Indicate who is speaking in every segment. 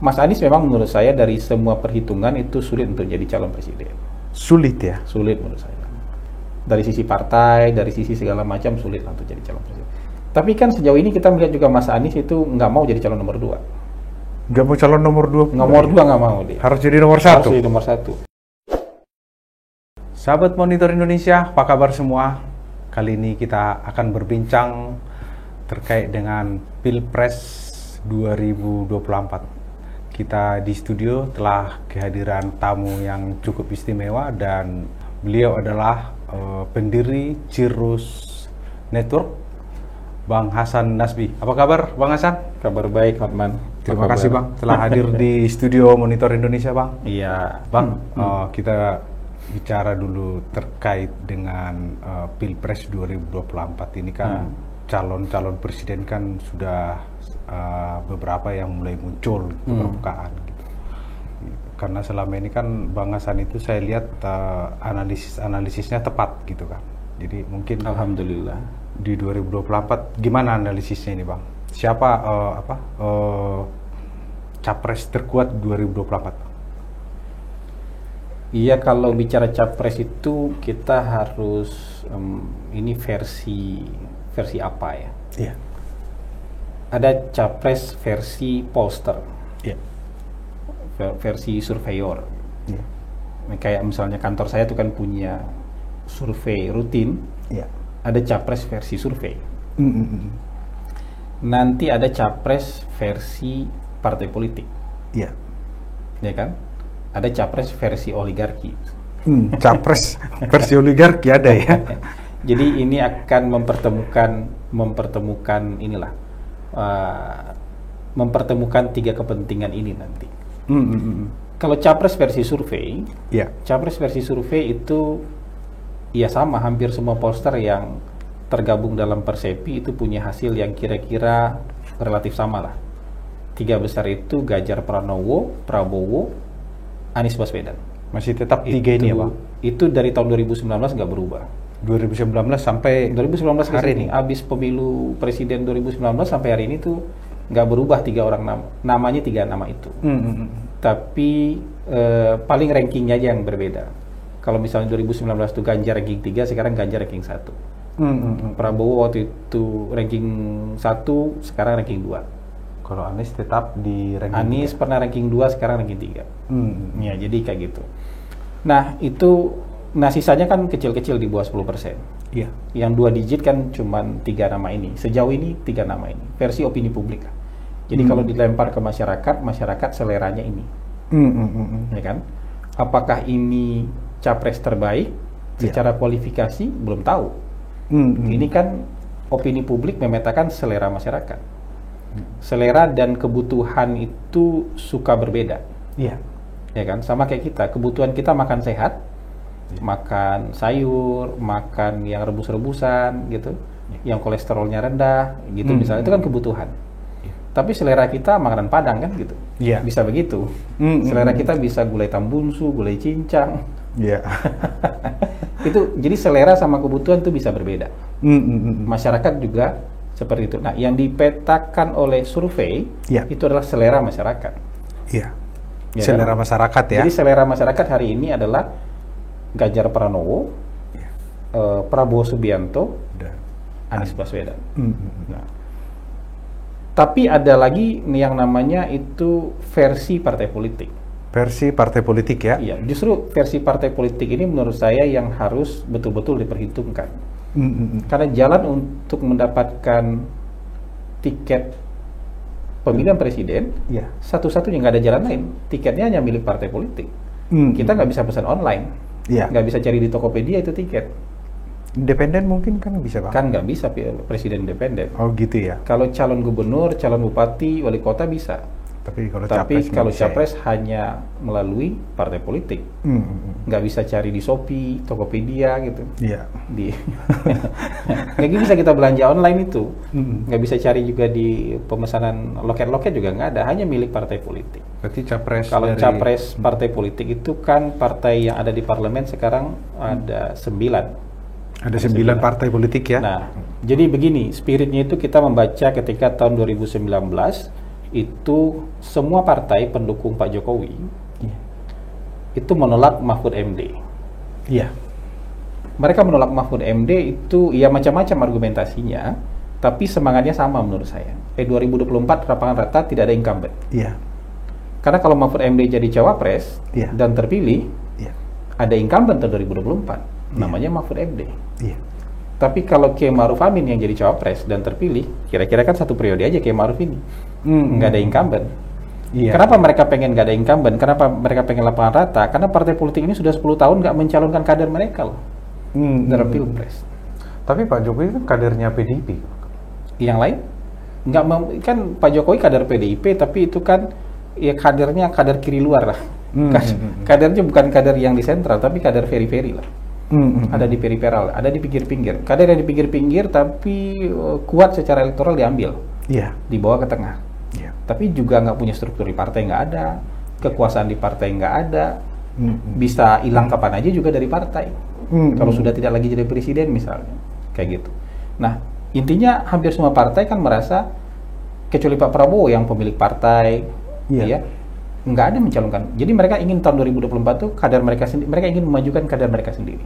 Speaker 1: Mas Anies memang menurut saya dari semua perhitungan itu sulit untuk jadi calon presiden.
Speaker 2: Sulit ya?
Speaker 1: Sulit menurut saya. Dari sisi partai, dari sisi segala macam sulit untuk jadi calon presiden. Tapi kan sejauh ini kita melihat juga Mas Anies itu nggak mau jadi calon nomor 2.
Speaker 2: Nggak mau calon nomor 2?
Speaker 1: Nomor 2 nggak mau dia.
Speaker 2: Harus jadi nomor 1?
Speaker 1: Harus jadi nomor 1.
Speaker 2: Sahabat Monitor Indonesia, apa kabar semua? Kali ini kita akan berbincang terkait dengan Pilpres 2024. Kita di studio telah kehadiran tamu yang cukup istimewa dan beliau adalah pendiri Cirrus Network, Bang Hasan Nasbi. Apa kabar Bang Hasan?
Speaker 1: Kabar baik, Hotman.
Speaker 2: Terima kasih Bang telah hadir di studio Monitor Indonesia Bang.
Speaker 1: Iya.
Speaker 2: Bang, kita bicara dulu terkait dengan Pilpres 2024 ini kan calon-calon presiden kan sudah beberapa yang mulai muncul ke permukaan gitu. Karena selama ini kan Bang Hasan itu saya lihat analisisnya tepat gitu kan. Jadi mungkin
Speaker 1: Alhamdulillah
Speaker 2: di 2024 gimana analisisnya ini Bang? Siapa capres terkuat 2024?
Speaker 1: Iya, kalau bicara capres itu kita harus ini versi apa ya?
Speaker 2: Iya.
Speaker 1: Ada capres versi pollster,
Speaker 2: Iya.
Speaker 1: versi surveyor.
Speaker 2: Iya.
Speaker 1: Kayak misalnya kantor saya itu kan punya survei rutin.
Speaker 2: Iya.
Speaker 1: Ada capres versi survei. Nanti ada capres versi partai politik.
Speaker 2: Iya.
Speaker 1: Ya kan? Ada capres versi oligarki.
Speaker 2: Capres versi oligarki ada ya.
Speaker 1: Jadi ini akan mempertemukan inilah, mempertemukan 3 kepentingan ini nanti. Kalau capres versi survei, capres versi survei itu ya sama, hampir semua pollster yang tergabung dalam Persepi itu punya hasil yang kira-kira relatif sama lah. 3 besar itu Ganjar Pranowo, Prabowo, Anies Baswedan.
Speaker 2: Masih tetap 3 ini ya Bang?
Speaker 1: Itu dari tahun 2019 nggak berubah.
Speaker 2: 2019 sampai
Speaker 1: 2019
Speaker 2: hari ini?
Speaker 1: Habis pemilu presiden 2019 sampai hari ini tuh nggak berubah 3 orang namanya 3 nama itu. Tapi paling rankingnya aja yang berbeda. Kalau misalnya 2019 itu Ganjar ranking 3, sekarang Ganjar ranking 1. Prabowo waktu itu ranking 1, sekarang ranking 2.
Speaker 2: Kalau Anies tetap di ranking
Speaker 1: Anies
Speaker 2: 3.
Speaker 1: pernah ranking 2, sekarang ranking 3. Ya, jadi kayak gitu. Nah, itu sisanya kan kecil-kecil di bawah 10%.
Speaker 2: Iya.
Speaker 1: Yang 2 digit kan cuma 3 nama ini. Sejauh ini 3 nama ini. Versi opini publik. Jadi kalau dilempar ke masyarakat seleranya ini. Ya kan? Apakah ini capres terbaik? Secara kualifikasi belum tahu. Ini kan opini publik memetakan selera masyarakat. Selera dan kebutuhan itu suka berbeda.
Speaker 2: Iya.
Speaker 1: Ya kan? Sama kayak kita. Kebutuhan kita makan sehat, makan sayur, makan yang rebus-rebusan gitu, yang kolesterolnya rendah gitu misalnya, itu kan kebutuhan. Tapi selera kita makanan Padang kan gitu. Bisa begitu. Selera kita bisa gulai tambunsu, gulai cincang. Itu jadi selera sama kebutuhan itu bisa berbeda. Masyarakat juga seperti itu. Nah, yang dipetakan oleh survei itu adalah selera masyarakat.
Speaker 2: Iya. Ya, selera masyarakat ya.
Speaker 1: Jadi selera masyarakat hari ini adalah Ganjar Pranowo, Prabowo Subianto, dan Anies Baswedan. Nah, tapi ada lagi yang namanya itu versi partai politik.
Speaker 2: Versi partai politik ya?
Speaker 1: Iya, justru versi partai politik ini menurut saya yang harus betul-betul diperhitungkan. Karena jalan untuk mendapatkan tiket pemilihan presiden, satu-satunya, nggak ada jalan lain. Tiketnya hanya milik partai politik. Kita nggak bisa pesan online, nggak bisa cari di Tokopedia itu tiket.
Speaker 2: Independen mungkin kan bisa Bang?
Speaker 1: Kan nggak bisa presiden independen.
Speaker 2: Oh gitu ya?
Speaker 1: Kalau calon gubernur, calon bupati, wali kota bisa.
Speaker 2: Tapi
Speaker 1: kalau capres hanya melalui partai politik, nggak bisa cari di Shopee, Tokopedia gitu.
Speaker 2: Iya.
Speaker 1: Nggak bisa kita belanja online itu, nggak bisa cari juga di pemesanan loket-loket juga nggak ada, hanya milik partai politik.
Speaker 2: Berarti capres
Speaker 1: capres partai politik itu kan partai yang ada di parlemen sekarang ada 9.
Speaker 2: Ada 9 partai politik ya.
Speaker 1: Nah, jadi begini, spiritnya itu kita membaca ketika tahun 2019 itu semua partai pendukung Pak Jokowi itu menolak Mahfud MD.
Speaker 2: Iya.
Speaker 1: Mereka menolak Mahfud MD itu ya macam-macam argumentasinya, tapi semangatnya sama menurut saya. 2024 lapangan rata tidak ada incumbent.
Speaker 2: Iya.
Speaker 1: Karena kalau Mahfud MD jadi cawapres dan terpilih, ada incumbent tahun 2024, namanya Mahfud MD.
Speaker 2: Iya.
Speaker 1: Tapi kalau Kiai Ma'ruf Amin yang jadi cawapres dan terpilih, kira-kira kan 1 periode aja Kiai Ma'ruf ini, nggak ada incumbent.
Speaker 2: Iya.
Speaker 1: Kenapa mereka pengen nggak ada incumbent? Kenapa mereka pengen lapangan rata? Karena partai politik ini sudah 10 tahun nggak mencalonkan kader mereka loh dalam pilpres.
Speaker 2: Tapi Pak Jokowi kan kadernya PDIP.
Speaker 1: Yang lain nggak kan Pak Jokowi kader PDIP, tapi itu kan ya kadernya kader kiri luar lah. Kadernya bukan kader yang di sentral, tapi kader peri-peri lah. Ada di periferal, ada di pinggir-pinggir. Kader yang di pinggir-pinggir tapi kuat secara elektoral diambil, dibawa ke tengah. Tapi juga nggak punya struktur di partai, nggak ada kekuasaan di partai, nggak ada, bisa hilang kapan aja juga dari partai. Kalau sudah tidak lagi jadi presiden misalnya, kayak gitu. Nah intinya hampir semua partai kan merasa, kecuali Pak Prabowo yang pemilik partai, ya nggak ada mencalonkan. Jadi mereka ingin tahun 2024 tuh kader mereka sendiri, mereka ingin memajukan kader mereka sendiri.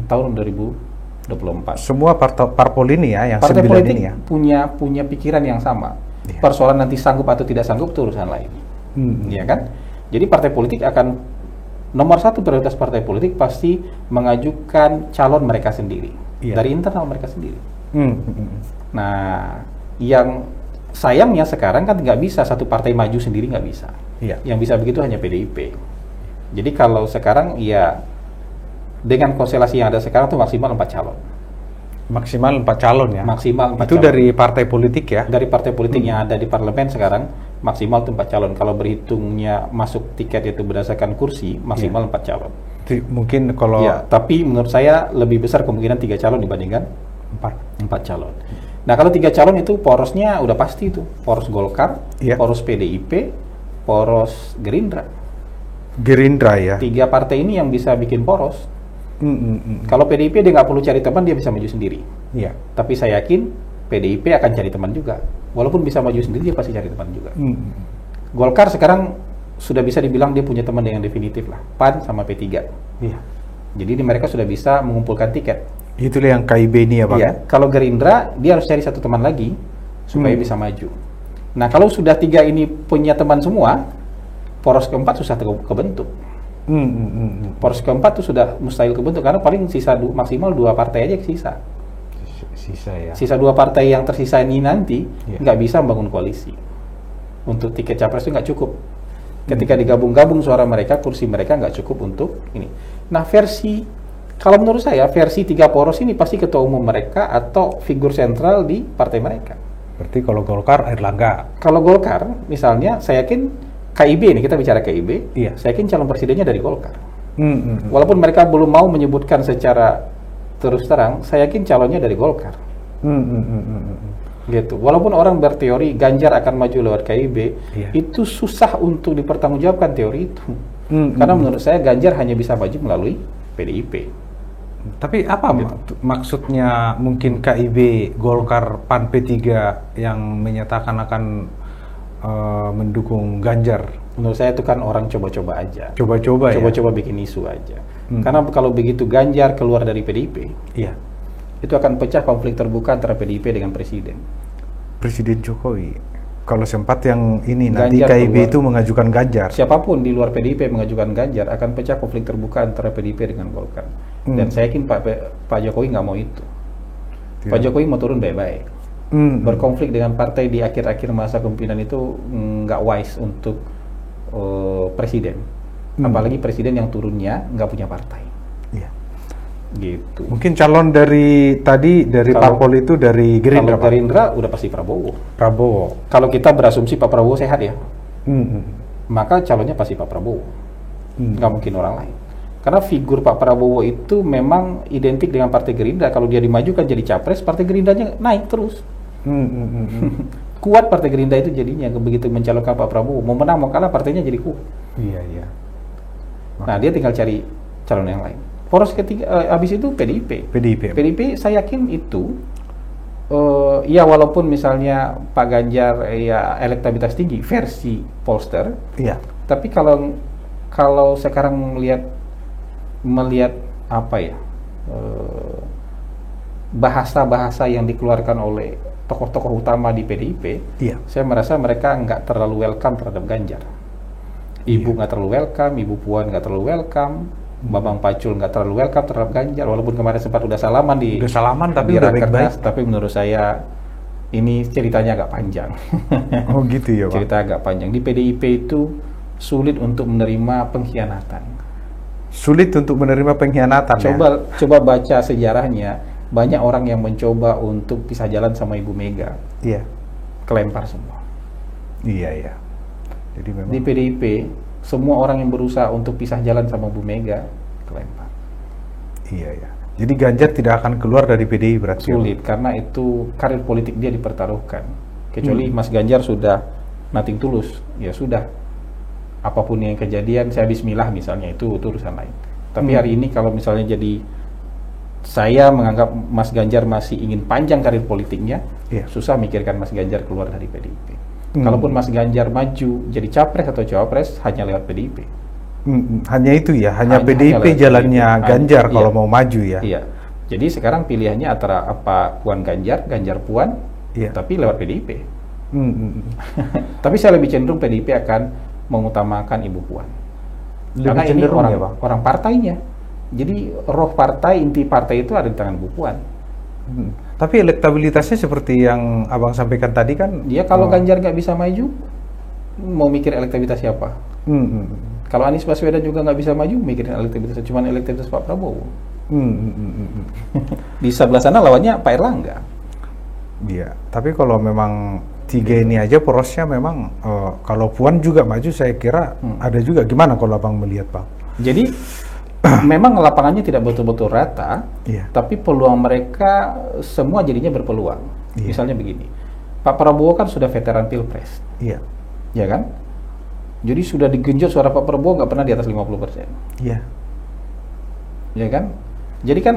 Speaker 1: Tahun 2024.
Speaker 2: Semua parpol ini ya, yang
Speaker 1: partai
Speaker 2: 9
Speaker 1: politik
Speaker 2: ini ya,
Speaker 1: punya pikiran yang sama. Persoalan nanti sanggup atau tidak sanggup itu urusan lain, ya kan? Jadi partai politik akan nomor 1 prioritas partai politik pasti mengajukan calon mereka sendiri dari internal mereka sendiri. Nah, yang sayangnya sekarang kan nggak bisa satu partai maju sendiri, nggak bisa. Yang bisa begitu hanya PDIP. Jadi kalau sekarang ya dengan konstelasi yang ada sekarang tuh maksimal 4 calon.
Speaker 2: Maksimal 4 calon ya?
Speaker 1: Maksimal 4
Speaker 2: itu
Speaker 1: calon.
Speaker 2: dari partai politik ya?
Speaker 1: Dari partai politik yang ada di parlemen sekarang, maksimal itu 4 calon. Kalau berhitungnya masuk tiket itu berdasarkan kursi, maksimal 4 calon.
Speaker 2: Mungkin kalau...
Speaker 1: tapi menurut saya lebih besar kemungkinan 3 calon dibandingkan 4 calon. Nah kalau 3 calon itu porosnya udah pasti itu. Poros Golkar, poros PDIP, poros Gerindra.
Speaker 2: Gerindra ya?
Speaker 1: 3 partai ini yang bisa bikin poros. Kalau PDIP dia nggak perlu cari teman, dia bisa maju sendiri. Tapi saya yakin PDIP akan cari teman juga. Walaupun bisa maju sendiri, dia pasti cari teman juga. Golkar sekarang sudah bisa dibilang dia punya teman yang definitif lah. PAN sama P3. Jadi mereka sudah bisa mengumpulkan tiket.
Speaker 2: Itulah yang KIB ini ya Pak?
Speaker 1: Kalau Gerindra, dia harus cari 1 teman lagi supaya bisa maju. Nah kalau sudah 3 ini punya teman semua, poros keempat susah kebentuk. Poros keempat itu sudah mustahil kebentuk karena paling sisa maksimal 2 partai aja sisa. Sisa 2 partai yang tersisa ini nanti nggak bisa membangun koalisi. Untuk tiket capres itu nggak cukup. Ketika digabung-gabung suara mereka, kursi mereka nggak cukup untuk ini. Nah kalau menurut saya versi 3 poros ini pasti ketua umum mereka atau figur sentral di partai mereka.
Speaker 2: Berarti kalau Golkar Airlangga.
Speaker 1: Kalau Golkar misalnya saya yakin KIB nih, kita bicara KIB, saya yakin calon presidennya dari Golkar. Walaupun mereka belum mau menyebutkan secara terus terang, saya yakin calonnya dari Golkar. Gitu. Walaupun orang berteori Ganjar akan maju lewat KIB, itu susah untuk dipertanggungjawabkan teori itu. Karena menurut saya Ganjar hanya bisa maju melalui PDIP.
Speaker 2: Tapi apa maksudnya mungkin KIB, Golkar, PAN, P3 yang menyatakan akan mendukung Ganjar?
Speaker 1: Menurut saya itu kan orang coba-coba aja.
Speaker 2: Coba-coba
Speaker 1: bikin isu aja. Karena kalau begitu Ganjar keluar dari PDIP, itu akan pecah konflik terbuka antara PDIP dengan Presiden
Speaker 2: Jokowi. Kalau sempat yang ini nanti KIB itu mengajukan Ganjar.
Speaker 1: Siapapun di luar PDIP mengajukan Ganjar akan pecah konflik terbuka antara PDIP dengan Golkar. Dan saya yakin Pak Jokowi nggak mau itu. Pak Jokowi mau turun baik-baik. Berkonflik dengan partai di akhir-akhir masa kepemimpinan itu nggak wise untuk presiden. Apalagi presiden yang turunnya nggak punya partai. Gitu.
Speaker 2: Mungkin calon dari parpol itu dari Gerindra.
Speaker 1: Kalau Gerindra udah pasti Prabowo.
Speaker 2: Kalau
Speaker 1: kita berasumsi Pak Prabowo sehat ya, maka calonnya pasti Pak Prabowo. Nggak mungkin orang lain. Karena figur Pak Prabowo itu memang identik dengan Partai Gerindra. Kalau dia dimajukan jadi capres, Partai Gerindranya naik terus. Kuat Partai Gerindra itu jadinya begitu mencalonkan Pak Prabowo. Mau menang mau kalah partainya jadi kuat. Nah dia tinggal cari calon yang lain. Poros ketiga, habis itu PDIP saya yakin itu Ya walaupun misalnya Pak Ganjar ya elektabilitas tinggi versi pollster,
Speaker 2: Iya.
Speaker 1: tapi kalau sekarang melihat apa ya, bahasa-bahasa yang dikeluarkan oleh tokoh-tokoh utama di PDIP,
Speaker 2: Iya.
Speaker 1: saya merasa mereka nggak terlalu welcome terhadap Ganjar. Ibu nggak terlalu welcome, Ibu Puan nggak terlalu welcome, Bambang Pacul nggak terlalu welcome terhadap Ganjar, walaupun kemarin sempat udah salaman
Speaker 2: tapi
Speaker 1: di
Speaker 2: udah
Speaker 1: Rakernas,
Speaker 2: baik-baik.
Speaker 1: tapi menurut saya ini ceritanya agak panjang.
Speaker 2: Oh gitu ya, Pak.
Speaker 1: Cerita agak panjang. Di PDIP itu sulit untuk menerima pengkhianatan.
Speaker 2: Sulit untuk menerima pengkhianatan.
Speaker 1: Coba baca sejarahnya, banyak orang yang mencoba untuk pisah jalan sama Ibu Mega,
Speaker 2: Iya.
Speaker 1: kelempar semua.
Speaker 2: Iya. Jadi memang
Speaker 1: Di PDIP, semua orang yang berusaha untuk pisah jalan sama Bu Mega, kelempar.
Speaker 2: iya. Jadi Ganjar tidak akan keluar dari PDI berarti.
Speaker 1: Sulit, karena itu karir politik dia dipertaruhkan. Kecuali Mas Ganjar sudah nothing tulus, ya sudah. Apapun yang kejadian, saya bismillah misalnya, itu urusan lain. Tapi hari ini kalau misalnya jadi, saya menganggap Mas Ganjar masih ingin panjang karir politiknya,
Speaker 2: Iya.
Speaker 1: susah mikirkan Mas Ganjar keluar dari PDIP. Kalaupun Mas Ganjar maju jadi capres atau cawapres, hanya lewat PDIP.
Speaker 2: Hanya itu ya, hanya
Speaker 1: Hanya
Speaker 2: PDIP
Speaker 1: lewat
Speaker 2: jalannya
Speaker 1: PDIP.
Speaker 2: Ganjar
Speaker 1: Iya.
Speaker 2: kalau mau maju ya.
Speaker 1: Iya. Jadi sekarang pilihannya antara apa, Puan Ganjar, Ganjar Puan,
Speaker 2: Iya.
Speaker 1: tapi lewat PDIP.
Speaker 2: Mm.
Speaker 1: Tapi saya lebih cenderung PDIP akan mengutamakan Ibu Puan.
Speaker 2: Lebih
Speaker 1: Karena ini
Speaker 2: cenderung
Speaker 1: orang,
Speaker 2: ya, Bang?
Speaker 1: orang partainya. Jadi roh partai, inti partai itu ada di tangan Bu Puan.
Speaker 2: Tapi elektabilitasnya seperti yang Abang sampaikan tadi kan.
Speaker 1: Dia kalau Ganjar nggak bisa maju, mau mikir elektabilitas siapa? Kalau Anies Baswedan juga nggak bisa maju, mikirin elektabilitas, cuman elektabilitas Pak Prabowo. Di sebelah sana lawannya Pak Erlangga.
Speaker 2: Iya, tapi kalau memang tiga ini aja porosnya memang kalau Puan juga maju saya kira ada juga. Gimana kalau Abang melihat, Bang?
Speaker 1: Jadi memang lapangannya tidak betul-betul rata,
Speaker 2: Iya.
Speaker 1: tapi peluang mereka semua jadinya berpeluang.
Speaker 2: Iya.
Speaker 1: Misalnya begini, Pak Prabowo kan sudah veteran Pilpres,
Speaker 2: Iya.
Speaker 1: ya kan? Jadi sudah digenjot suara Pak Prabowo nggak pernah di atas 50%,
Speaker 2: Iya.
Speaker 1: ya kan? Jadi kan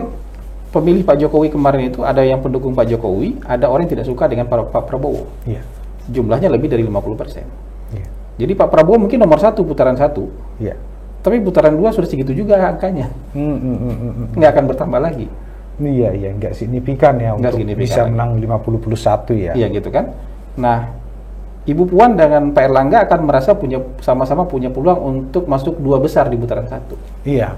Speaker 1: pemilih Pak Jokowi kemarin itu ada yang pendukung Pak Jokowi, ada orang yang tidak suka dengan Pak Prabowo.
Speaker 2: Iya.
Speaker 1: Jumlahnya lebih dari 50%.
Speaker 2: Iya.
Speaker 1: Jadi Pak Prabowo mungkin nomor 1 putaran 1,
Speaker 2: Iya.
Speaker 1: tapi putaran 2 sudah segitu juga angkanya, nggak akan bertambah lagi.
Speaker 2: Iya, nggak signifikan ya
Speaker 1: Nggak
Speaker 2: untuk
Speaker 1: signifikan
Speaker 2: bisa
Speaker 1: lagi.
Speaker 2: menang 50+1 ya.
Speaker 1: Iya gitu kan. Nah, Ibu Puan dengan Pak Erlangga akan merasa sama-sama punya peluang untuk masuk 2 besar di putaran 1.
Speaker 2: Iya.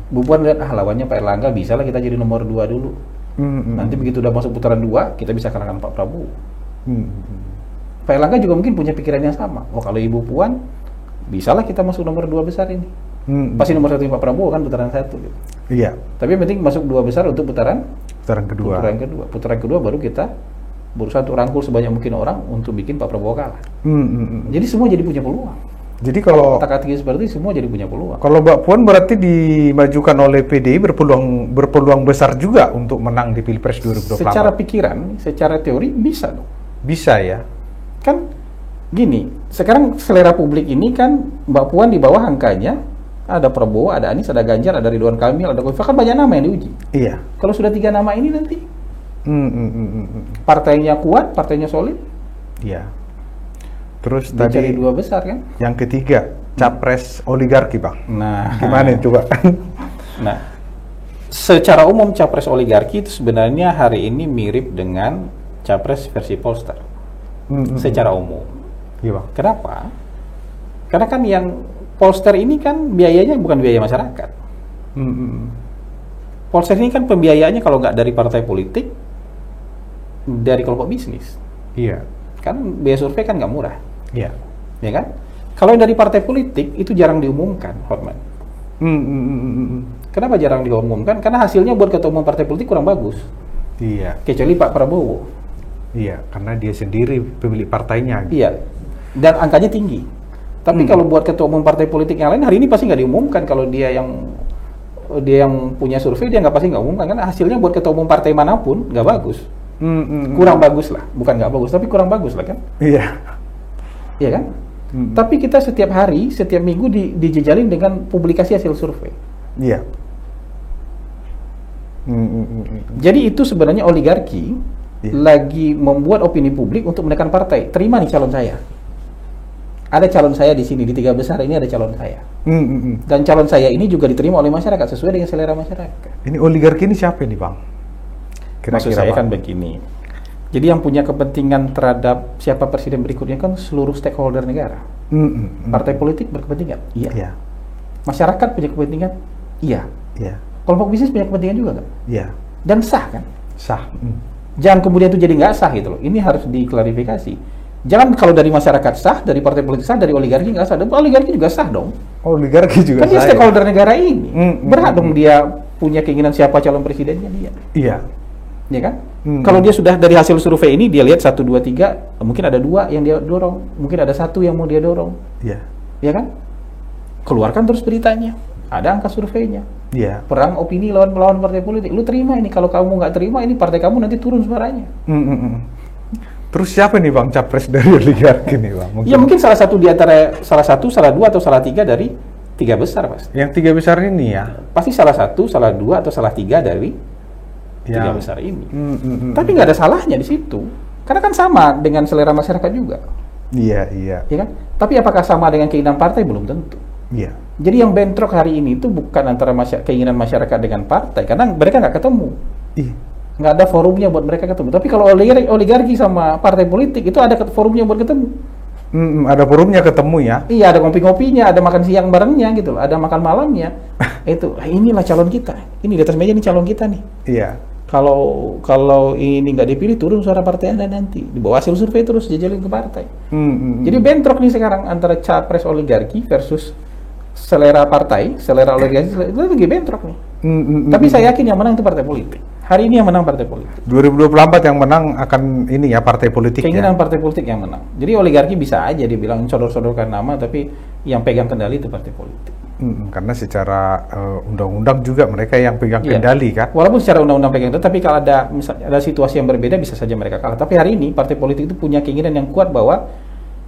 Speaker 1: Bu Puan lihat, lawannya Pak Erlangga, bisa lah kita jadi nomor 2 dulu. Nanti begitu udah masuk putaran 2, kita bisa kalahkan Pak Prabowo. Pak Erlangga juga mungkin punya pikiran yang sama. Oh, kalau Ibu Puan, bisalah kita masuk nomor 2 besar ini. Pasti nomor 1 Pak Prabowo kan putaran 1 gitu.
Speaker 2: Iya.
Speaker 1: Tapi yang penting masuk 2 besar untuk putaran
Speaker 2: Kedua.
Speaker 1: Putaran kedua baru kita berusaha untuk rangkul sebanyak mungkin orang untuk bikin Pak Prabowo kalah. Jadi semua jadi punya peluang.
Speaker 2: Jadi kalau
Speaker 1: Kata-kata seperti itu semua jadi punya peluang.
Speaker 2: kalau Mbak Puan berarti dimajukan oleh PDI berpeluang besar juga untuk menang di Pilpres 2024.
Speaker 1: Secara pikiran, secara teori bisa dong.
Speaker 2: Bisa ya.
Speaker 1: Kan gini, sekarang selera publik ini kan Mbak Puan di bawah angkanya ada Prabowo, ada Anies, ada Ganjar, ada Ridwan Kamil, ada Kofifa, kan banyak nama yang diuji.
Speaker 2: Iya.
Speaker 1: Kalau sudah 3 nama ini nanti partainya kuat, partainya solid,
Speaker 2: Iya. Terus
Speaker 1: dicari
Speaker 2: tadi
Speaker 1: 2 besar kan?
Speaker 2: yang ketiga, capres oligarki, Bang.
Speaker 1: Nah,
Speaker 2: Gimana itu, Pak?
Speaker 1: Nah, secara umum capres oligarki itu sebenarnya hari ini mirip dengan capres versi pollster. Secara umum.
Speaker 2: Iya, Bang.
Speaker 1: Kenapa? Karena kan yang pollster ini kan biayanya bukan biaya masyarakat. Pollster ini kan pembiayaannya kalau nggak dari partai politik, dari kelompok bisnis.
Speaker 2: Iya.
Speaker 1: Kan biaya survei kan nggak murah,
Speaker 2: Iya.
Speaker 1: ya kan? Kalau yang dari partai politik itu jarang diumumkan, Hotman. Kenapa jarang diumumkan? Karena hasilnya buat ketua umum partai politik kurang bagus.
Speaker 2: Iya.
Speaker 1: Kecuali Pak Prabowo.
Speaker 2: Iya, karena dia sendiri pemilik partainya.
Speaker 1: Iya. Dan angkanya tinggi. Tapi kalau buat ketua umum partai politik yang lain hari ini pasti nggak diumumkan. Kalau dia yang punya survei dia pasti nggak umumkan, karena hasilnya buat ketua umum partai manapun nggak bagus. Kurang bagus lah, bukan nggak bagus, tapi kurang bagus lah kan?
Speaker 2: Iya.
Speaker 1: Iya kan? Tapi kita setiap hari, setiap minggu dijejalin dengan publikasi hasil survei.
Speaker 2: Iya.
Speaker 1: Jadi itu sebenarnya oligarki lagi membuat opini publik untuk menekan partai. Terima nih calon saya. Ada calon saya di sini, di 3 besar ini ada calon saya. Dan calon saya ini juga diterima oleh masyarakat sesuai dengan selera masyarakat.
Speaker 2: Ini oligarki ini siapa nih Bang?
Speaker 1: Maksud saya kan begini. Jadi yang punya kepentingan terhadap siapa presiden berikutnya kan seluruh stakeholder negara. Partai politik berkepentingan? Iya. Masyarakat punya kepentingan? Iya. Kelompok bisnis punya kepentingan juga nggak?
Speaker 2: Iya.
Speaker 1: Dan sah kan?
Speaker 2: Sah.
Speaker 1: Jangan kemudian itu jadi nggak sah gitu loh. Ini harus diklarifikasi. Jangan kalau dari masyarakat sah, dari partai politik sah, dari oligarki nggak sah. Dan oligarki juga sah dong.
Speaker 2: Oligarki juga
Speaker 1: kan dia stakeholder negara ini. Berhak dong dia punya keinginan siapa calon presidennya dia.
Speaker 2: Iya.
Speaker 1: Ya kan? Kalau dia sudah dari hasil survei ini dia lihat 1, 2, 3, mungkin ada 2 yang dia dorong, mungkin ada 1 yang mau dia dorong.
Speaker 2: Iya.
Speaker 1: Ya kan? Keluarkan terus beritanya. Ada angka surveinya.
Speaker 2: Iya.
Speaker 1: Perang opini lawan partai politik. Lu terima ini. Kalau kamu nggak terima ini partai kamu nanti turun suaranya.
Speaker 2: Terus siapa nih Bang capres dari oligarki nih Bang?
Speaker 1: Ya mungkin salah satu di antara salah 1, salah 2 atau salah 3 dari 3 besar pasti.
Speaker 2: Yang 3 besar ini ya?
Speaker 1: Pasti salah 1, salah 2 atau salah 3 dari 3 besar ini. Tapi nggak ada salahnya di situ. Karena kan sama dengan selera masyarakat juga.
Speaker 2: Iya.
Speaker 1: Ya kan? Tapi apakah sama dengan keinginan partai? Belum tentu.
Speaker 2: Iya.
Speaker 1: Jadi yang bentrok hari ini itu bukan antara keinginan masyarakat dengan partai, karena mereka nggak ketemu. Nggak ada forumnya buat mereka ketemu. Tapi kalau oligarki sama partai politik itu ada forumnya buat ketemu.
Speaker 2: Ada forumnya ketemu ya?
Speaker 1: Iya, ada ngopi-ngopinya, ada makan siang barengnya gitu loh, ada makan malamnya. Itu inilah calon kita. Ini di atas meja ini calon kita nih.
Speaker 2: Iya.
Speaker 1: Kalau ini nggak dipilih turun suara partai Anda nanti. Di bawah hasil survei terus jejelin ke partai. Jadi bentrok nih sekarang antara capres oligarki versus selera partai, selera oligarki itu lagi bentrok nih. Tapi saya yakin yang menang itu partai politik. Hari ini yang menang partai politik.
Speaker 2: 2024 yang menang akan ini ya partai politik.
Speaker 1: Keinginan partai politik yang menang. Jadi oligarki bisa aja dibilang sodor-sodorkan nama, tapi yang pegang kendali itu partai politik.
Speaker 2: Karena secara undang-undang juga mereka yang pegang kendali kan.
Speaker 1: Walaupun secara undang-undang pegang kendali, tapi kalau ada misalnya ada situasi yang berbeda bisa saja mereka kalah. Tapi hari ini partai politik itu punya keinginan yang kuat bahwa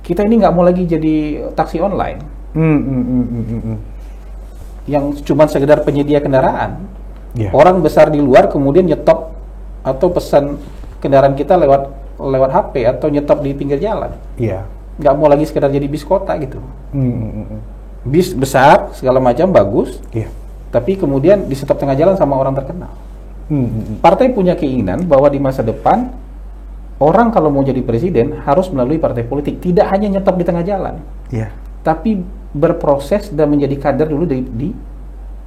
Speaker 1: kita ini nggak mau lagi jadi taksi online. Yang cuma sekedar penyedia kendaraan. Orang besar di luar kemudian nyetop atau pesan kendaraan kita lewat HP atau nyetop di pinggir jalan. Nggak mau lagi sekedar jadi bis kota gitu. Bis besar segala macam bagus, tapi kemudian di stop tengah jalan sama orang terkenal. Partai punya keinginan bahwa di masa depan orang kalau mau jadi presiden harus melalui partai politik, tidak hanya nyetop di tengah jalan, tapi berproses dan menjadi kader dulu di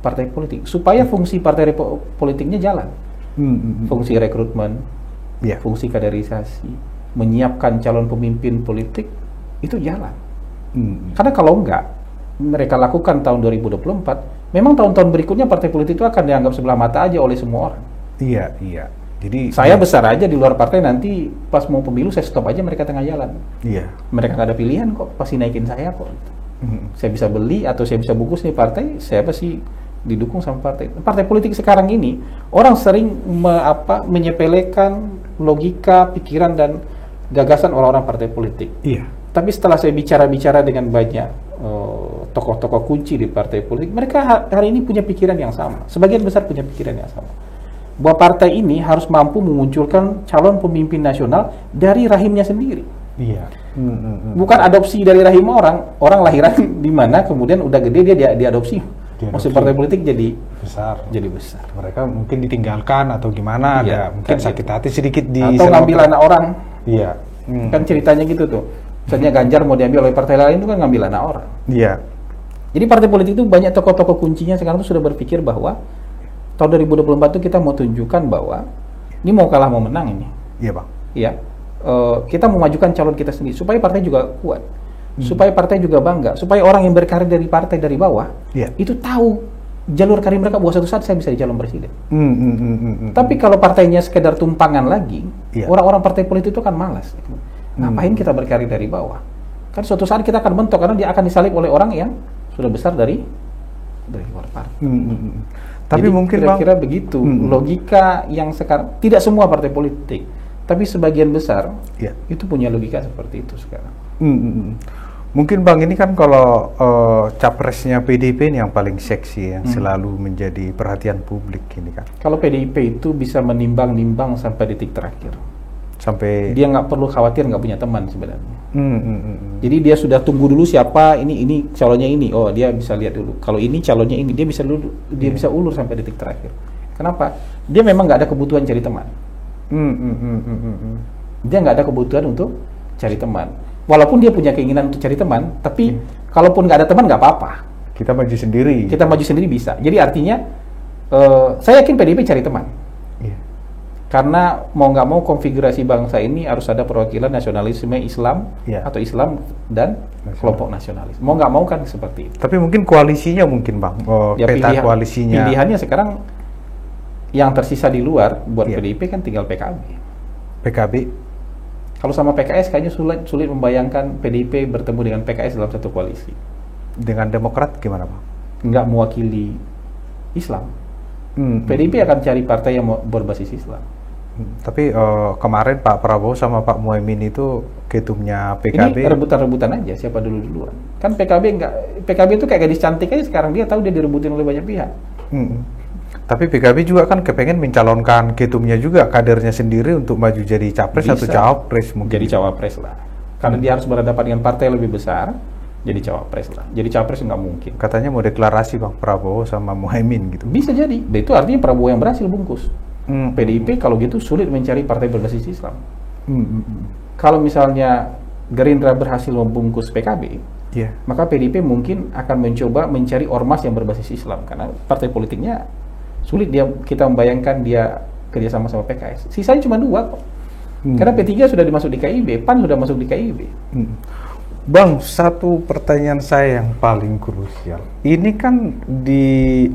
Speaker 1: partai politik supaya fungsi partai politiknya jalan, fungsi rekrutmen, fungsi kaderisasi, menyiapkan calon pemimpin politik itu jalan. Karena kalau enggak mereka lakukan tahun 2024, memang tahun-tahun berikutnya partai politik itu akan dianggap sebelah mata aja oleh semua orang.
Speaker 2: Iya. Jadi
Speaker 1: saya besar aja di luar partai, nanti pas mau pemilu saya stop aja mereka tengah jalan. Mereka nggak ada pilihan kok, pasti naikin saya kok. Saya bisa beli atau saya bisa bungkus nih partai, saya pasti didukung sama partai. Partai politik sekarang ini orang sering menyepelekan logika, pikiran dan gagasan orang-orang partai politik. Tapi setelah saya bicara-bicara dengan banyak tokoh-tokoh kunci di partai politik, mereka hari ini punya pikiran yang sama. Sebagian besar punya pikiran yang sama. Bahwa partai ini harus mampu memunculkan calon pemimpin nasional dari rahimnya sendiri. Bukan adopsi dari rahim orang lahiran di mana kemudian udah gede dia diadopsi. Maksud partai politik jadi besar.
Speaker 2: Mereka mungkin ditinggalkan atau gimana, ada mungkin sakit hati sedikit di
Speaker 1: atau ngambil anak orang. Kan ceritanya gitu tuh. Misalnya Ganjar mau diambil oleh partai lain itu kan ngambil anak orang. Jadi partai politik itu banyak tokoh-tokoh kuncinya sekarang tuh sudah berpikir bahwa tahun 2024 itu kita mau tunjukkan bahwa ini mau kalah mau menang ini. Kita memajukan calon kita sendiri supaya partai juga kuat, supaya partai juga bangga, supaya orang yang berkarir dari partai dari bawah itu tahu jalur karir mereka bahwa suatu saat saya bisa jadi calon presiden. Tapi kalau partainya sekedar tumpangan lagi, orang-orang partai politik itu kan malas. Ngapain kita berkarir dari bawah? Kan suatu saat kita akan mentok karena dia akan disalib oleh orang yang sudah besar dari luar partai.
Speaker 2: Tapi jadi mungkin
Speaker 1: kira-kira begitu logika yang sekarang, tidak semua partai politik, tapi sebagian besar itu punya logika seperti itu sekarang.
Speaker 2: Mungkin Bang ini kan kalau capresnya PDIP ini yang paling seksi, yang selalu menjadi perhatian publik ini kan.
Speaker 1: Kalau PDIP itu bisa menimbang-nimbang sampai detik terakhir.
Speaker 2: Sampai
Speaker 1: dia nggak perlu khawatir nggak punya teman sebenarnya. Jadi dia sudah tunggu dulu siapa ini calonnya ini. Oh dia bisa lihat dulu. Kalau ini calonnya ini dia bisa bisa ulur sampai detik terakhir. Kenapa? Dia memang nggak ada kebutuhan cari teman. Dia nggak ada kebutuhan untuk cari teman. Walaupun dia punya keinginan untuk cari teman, tapi kalaupun nggak ada teman nggak apa-apa.
Speaker 2: Kita maju sendiri.
Speaker 1: Kita maju sendiri bisa. Jadi artinya saya yakin PDIP cari teman. Karena mau nggak mau konfigurasi bangsa ini harus ada perwakilan nasionalisme Islam atau Islam dan kelompok nasionalis. Mau nggak mau kan seperti itu.
Speaker 2: Tapi mungkin koalisinya mungkin Bang, peta koalisinya.
Speaker 1: Pilihannya sekarang yang tersisa di luar buat PDIP kan tinggal PKB.
Speaker 2: PKB.
Speaker 1: Kalau sama PKS kayaknya sulit membayangkan PDIP bertemu dengan PKS dalam satu koalisi.
Speaker 2: Dengan Demokrat gimana Bang?
Speaker 1: Nggak mewakili Islam. PDIP akan cari partai yang berbasis Islam.
Speaker 2: Tapi kemarin Pak Prabowo sama Pak Muhaimin itu ketumnya PKB.
Speaker 1: Ini rebutan-rebutan aja siapa duluan. Kan PKB itu kayak gadis cantik aja sekarang, dia tahu dia direbutin oleh banyak pihak.
Speaker 2: Tapi PKB juga kan kepengen mencalonkan ketumnya juga, kadernya sendiri untuk maju jadi capres atau cawapres mungkin.
Speaker 1: Jadi cawapres lah. Karena dia harus berhadapan dengan partai lebih besar, jadi cawapres lah. Jadi cawapres nggak mungkin.
Speaker 2: Katanya mau deklarasi Bang Prabowo sama Muhaimin gitu.
Speaker 1: Bisa jadi. Itu artinya Prabowo yang berhasil bungkus. PDIP kalau gitu sulit mencari partai berbasis Islam. Kalau misalnya Gerindra berhasil membungkus PKB, maka PDIP mungkin akan mencoba mencari ormas yang berbasis Islam. Karena partai politiknya sulit kita membayangkan dia kerjasama sama PKS. Sisanya cuma 2 kok. Karena P3 sudah dimasuk di KIB, PAN sudah masuk di KIB.
Speaker 2: Bang, satu pertanyaan saya yang paling krusial. Ini kan di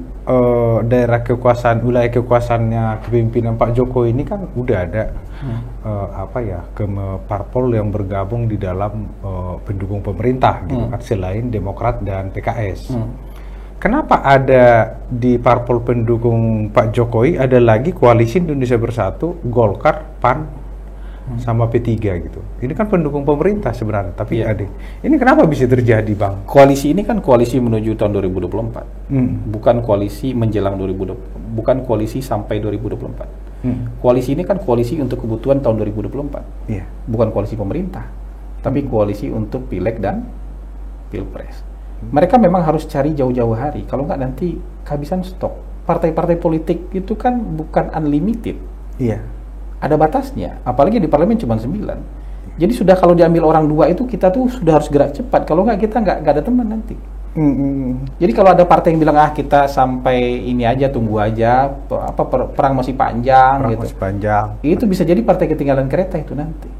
Speaker 2: daerah kekuasaan, wilayah kekuasaannya kepemimpinan Pak Jokowi ini kan udah ada parpol yang bergabung di dalam pendukung pemerintah gitu kan, selain Demokrat dan PKS. Kenapa ada di parpol pendukung Pak Jokowi ada lagi Koalisi Indonesia Bersatu, Golkar, PAN, sama P3 gitu. Ini kan pendukung pemerintah sebenarnya, tapi ini kenapa bisa terjadi Bang?
Speaker 1: Koalisi ini kan koalisi menuju tahun 2024. Bukan koalisi menjelang 2020, bukan koalisi sampai 2024. Koalisi ini kan koalisi untuk kebutuhan tahun 2024. Bukan koalisi pemerintah, tapi koalisi untuk Pileg dan Pilpres. Mereka memang harus cari jauh-jauh hari, kalau nggak nanti kehabisan stok. Partai-partai politik itu kan bukan unlimited. Ada batasnya, apalagi di parlemen cuma 9. Jadi sudah kalau diambil orang 2 itu kita tuh sudah harus gerak cepat, kalau nggak kita nggak ada teman nanti. Jadi kalau ada partai yang bilang kita sampai ini aja, tunggu aja, perang masih panjang,
Speaker 2: masih panjang.
Speaker 1: Itu bisa jadi partai ketinggalan kereta itu nanti.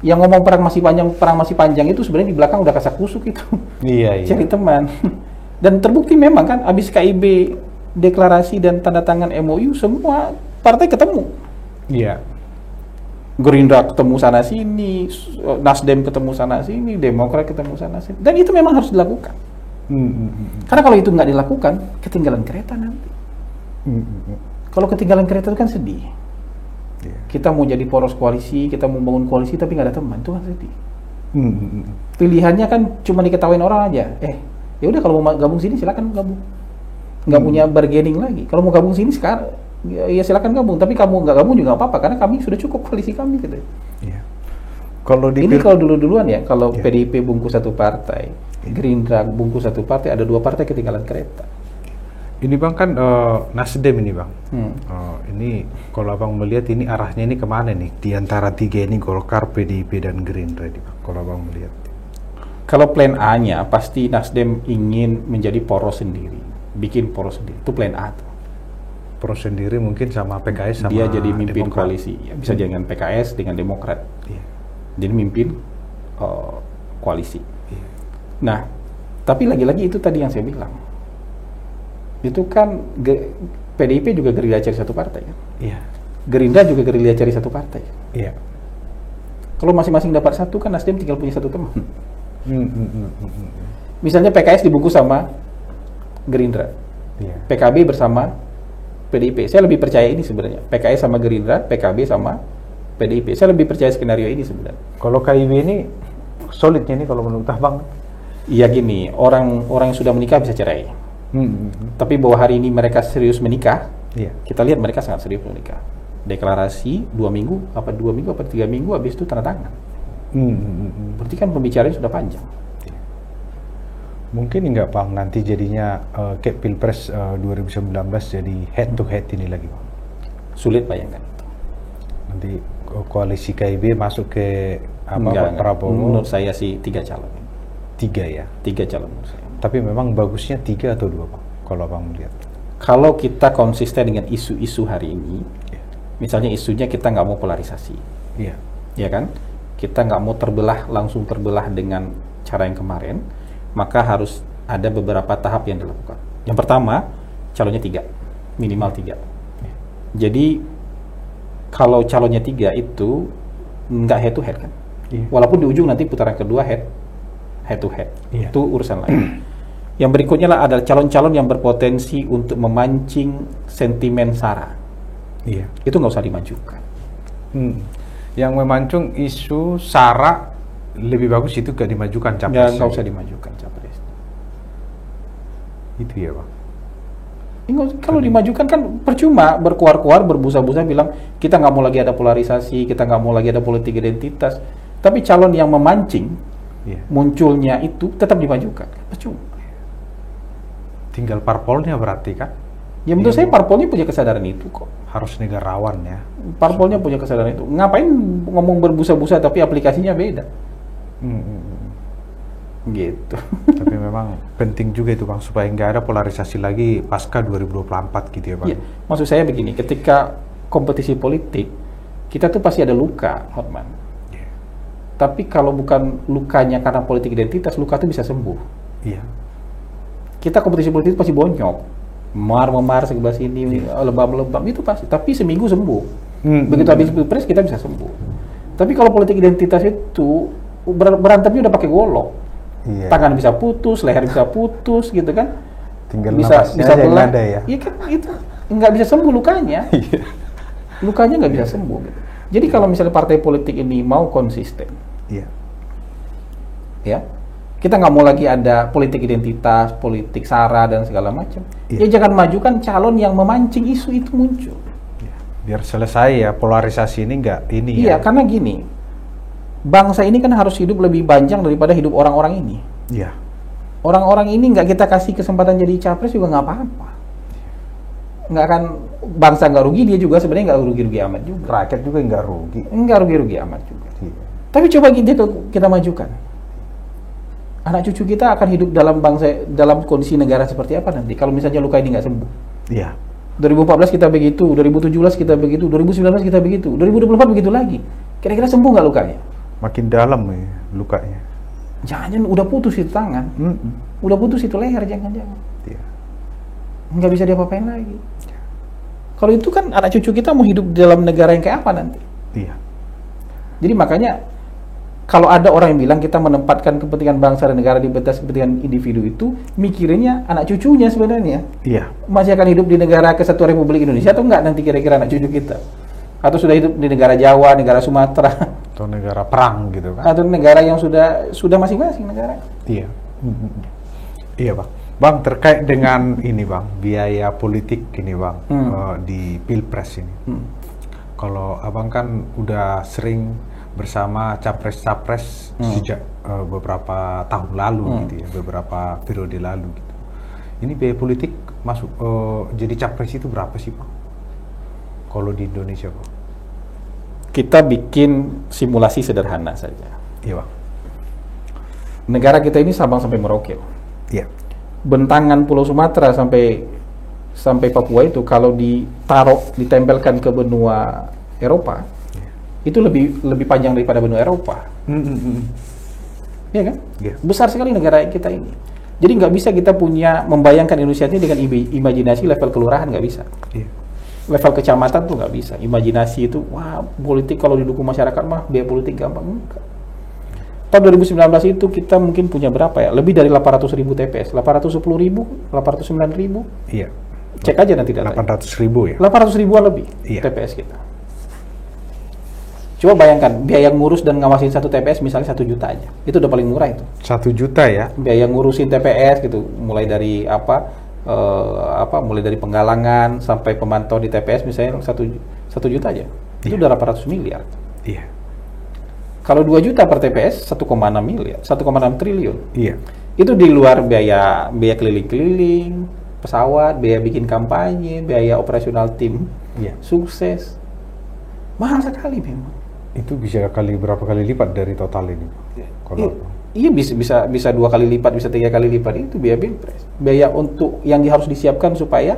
Speaker 1: Yang ngomong perang masih panjang itu sebenarnya di belakang udah kasak kusuk itu. Cari teman. Dan terbukti memang kan abis KIB deklarasi dan tanda tangan MOU semua partai ketemu. Gerindra ketemu sana sini, Nasdem ketemu sana sini, Demokrat ketemu sana sini. Dan itu memang harus dilakukan. Karena kalau itu nggak dilakukan, ketinggalan kereta nanti. Kalau ketinggalan kereta itu kan sedih. Kita mau jadi poros koalisi, kita mau bangun koalisi tapi nggak ada teman, itu kan sedih. Pilihannya kan cuma diketawain orang aja. Ya udah kalau mau gabung sini silakan gabung. Nggak punya bargaining lagi. Kalau mau gabung sini sekarang, ya silakan gabung. Tapi kamu nggak gabung juga nggak apa-apa karena kami sudah cukup koalisi kami gitu.
Speaker 2: Kalau
Speaker 1: dulu-duluan ya, kalau PDIP bungkus satu partai, Gerindra bungkus satu partai, ada 2 partai ketinggalan kereta.
Speaker 2: Ini Bang kan Nasdem ini Bang. Ini kalau Abang melihat ini arahnya ini kemana nih? Di antara 3 ini Golkar, PDIP dan Gerindra ini Bang. Kalau Abang melihat.
Speaker 1: Kalau plan A-nya pasti Nasdem ingin menjadi poros sendiri, bikin poros sendiri. Itu plan A tuh.
Speaker 2: Poros sendiri mungkin sama PKS sama
Speaker 1: dia jadi mimpin
Speaker 2: Demokrat.
Speaker 1: Koalisi. Ya, bisa dengan PKS dengan Demokrat. Jadi mimpin koalisi. Nah, tapi lagi-lagi itu tadi yang saya bilang. Itu kan PDIP juga gerilya cari satu partai kan? Gerindra juga gerilya cari satu partai. Kalau masing-masing dapat satu kan Nasdem tinggal punya satu teman. Misalnya PKS dibungkus sama Gerindra, PKB bersama PDIP. Saya lebih percaya ini sebenarnya. PKS sama Gerindra, PKB sama PDIP. Saya lebih percaya skenario ini sebenarnya.
Speaker 2: Kalau KIB ini solidnya ini kalau menurut Abang?
Speaker 1: Iya gini, orang yang sudah menikah bisa cerai. Tapi bahwa hari ini mereka serius menikah, kita lihat mereka sangat serius menikah. Deklarasi 2 minggu, 3 minggu, habis itu tanda tangan. Berarti kan pembicaraan sudah panjang.
Speaker 2: Mungkin enggak Bang, nanti jadinya kayak Pilpres 2019 jadi head to head ini lagi Bang?
Speaker 1: Sulit bayangkan itu.
Speaker 2: Nanti koalisi KIB masuk ke Prabowo?
Speaker 1: Menurut saya sih 3 calon.
Speaker 2: 3 ya?
Speaker 1: 3 calon menurut saya.
Speaker 2: Tapi memang bagusnya 3 atau 2 Bang, kalau Abang melihat? Kalau
Speaker 1: kita konsisten dengan isu-isu hari ini, misalnya isunya kita nggak mau polarisasi, ya kan? Kita nggak mau langsung terbelah dengan cara yang kemarin, maka harus ada beberapa tahap yang dilakukan. Yang pertama, calonnya 3, minimal 3. Jadi kalau calonnya 3 itu nggak head to head kan? Walaupun di ujung nanti putaran kedua head to head, itu urusan lain. Yang berikutnya adalah calon-calon yang berpotensi untuk memancing sentimen SARA. Itu nggak usah dimajukan.
Speaker 2: Yang memancing isu SARA lebih bagus itu gak dimajukan capres.
Speaker 1: Nggak usah dimajukan capres.
Speaker 2: Itu ya Bang.
Speaker 1: Kalau dimajukan kan percuma berkuar-kuar, berbusa-busa bilang kita nggak mau lagi ada polarisasi, kita nggak mau lagi ada politik identitas. Tapi calon yang memancing munculnya itu tetap dimajukan, percuma.
Speaker 2: Tinggal parpolnya berarti kan?
Speaker 1: Ya menurut saya parpolnya punya kesadaran itu kok.
Speaker 2: Harus negarawan ya.
Speaker 1: Parpolnya punya kesadaran itu. Ngapain ngomong berbusa-busa tapi aplikasinya beda? Gitu.
Speaker 2: Tapi memang penting juga itu Bang, supaya nggak ada polarisasi lagi pasca 2024 gitu ya Bang.
Speaker 1: Iya, maksud saya begini, ketika kompetisi politik, kita tuh pasti ada luka, Hotman. Tapi kalau bukan lukanya karena politik identitas, luka itu bisa sembuh. Kita kompetisi politik itu pasti bonyok, memar sebelah sini, lebam-lebam, itu pasti. Tapi seminggu sembuh. Begitu habis Pilpres kita bisa sembuh. Tapi kalau politik identitas itu berantemnya udah pakai golok. Tangan bisa putus, leher bisa putus, gitu kan?
Speaker 2: Tinggal
Speaker 1: bisa belah.
Speaker 2: Ada ya.
Speaker 1: Iya kan, itu nggak bisa sembuh lukanya. Lukanya nggak bisa sembuh. Gitu. Jadi kalau misalnya partai politik ini mau konsisten, ya, kita nggak mau lagi ada politik identitas, politik SARA dan segala macam. Ya jangan majukan calon yang memancing isu itu muncul.
Speaker 2: Biar selesai ya polarisasi ini nggak ini.
Speaker 1: Iya, karena gini, bangsa ini kan harus hidup lebih panjang daripada hidup orang-orang ini. Orang-orang ini nggak kita kasih kesempatan jadi capres juga nggak apa-apa. Nggak akan, bangsa nggak rugi, dia juga sebenarnya nggak rugi-rugi amat juga.
Speaker 2: Rakyat juga nggak rugi.
Speaker 1: Nggak rugi-rugi amat juga. Tapi coba kita majukan. Anak cucu kita akan hidup dalam kondisi negara seperti apa nanti kalau misalnya luka ini nggak sembuh. 2014 kita begitu, 2017 kita begitu, 2019 kita begitu, 2024 begitu lagi. Kira-kira sembuh nggak lukanya?
Speaker 2: Makin dalam ya lukanya.
Speaker 1: Jangan udah putus itu tangan, udah putus itu leher, jangan-jangan. Nggak bisa diapa-apain lagi. Kalau itu kan anak cucu kita mau hidup dalam negara yang kayak apa nanti? Jadi makanya kalau ada orang yang bilang kita menempatkan kepentingan bangsa dan negara di atas kepentingan individu, itu mikirnya anak cucunya sebenarnya. Masih akan hidup di negara Kesatuan Republik Indonesia atau enggak nanti kira-kira anak cucu kita? Atau sudah hidup di negara Jawa, negara Sumatera,
Speaker 2: atau negara perang gitu kan?
Speaker 1: Atau negara yang sudah masing-masing negara.
Speaker 2: Iya Bang. Bang, terkait dengan ini Bang, biaya politik ini Bang, di Pilpres ini. Kalau Abang kan udah sering bersama capres-capres sejak beberapa tahun lalu gitu ya, beberapa periode lalu gitu. Ini biaya politik masuk jadi capres itu berapa sih Bang? Kalau di Indonesia Bang?
Speaker 1: Kita bikin simulasi sederhana saja.
Speaker 2: Bang.
Speaker 1: Negara kita ini Sabang sampai Merauke. Bentangan Pulau Sumatera sampai Papua itu kalau ditempelkan ke benua Eropa, itu lebih panjang daripada benua Eropa. Iya kan? Besar sekali negara kita ini. Jadi nggak bisa kita membayangkan Indonesia ini dengan imajinasi level kelurahan, nggak bisa. Level kecamatan tuh nggak bisa. Imajinasi itu, wah politik kalau didukung masyarakat mah biaya politik gampang. Enggak. Tahun 2019 itu kita mungkin punya berapa ya? Lebih dari 800.000 TPS. 810.000, 809.000. Cek aja nanti datanya.
Speaker 2: 800.000 ya?
Speaker 1: 800.000-an lebih TPS kita. Coba bayangkan, biaya ngurus dan ngawasin satu TPS misalnya 1 juta aja. Itu udah paling murah itu.
Speaker 2: 1 juta ya?
Speaker 1: Biaya ngurusin TPS gitu, mulai dari mulai dari penggalangan sampai pemantau di TPS misalnya 1 juta aja. Itu udah 800 miliar.
Speaker 2: Iya.
Speaker 1: Kalau 2 juta per TPS 1,6 miliar, 1,6 triliun.
Speaker 2: Iya.
Speaker 1: Itu di luar biaya keliling-keliling, pesawat, biaya bikin kampanye, biaya operasional tim, sukses. Mahal sekali memang.
Speaker 2: Itu bisa berapa kali lipat dari total ini?
Speaker 1: Iya bisa 2 kali lipat, bisa 3 kali lipat itu biaya pilpres. Biaya untuk yang harus disiapkan supaya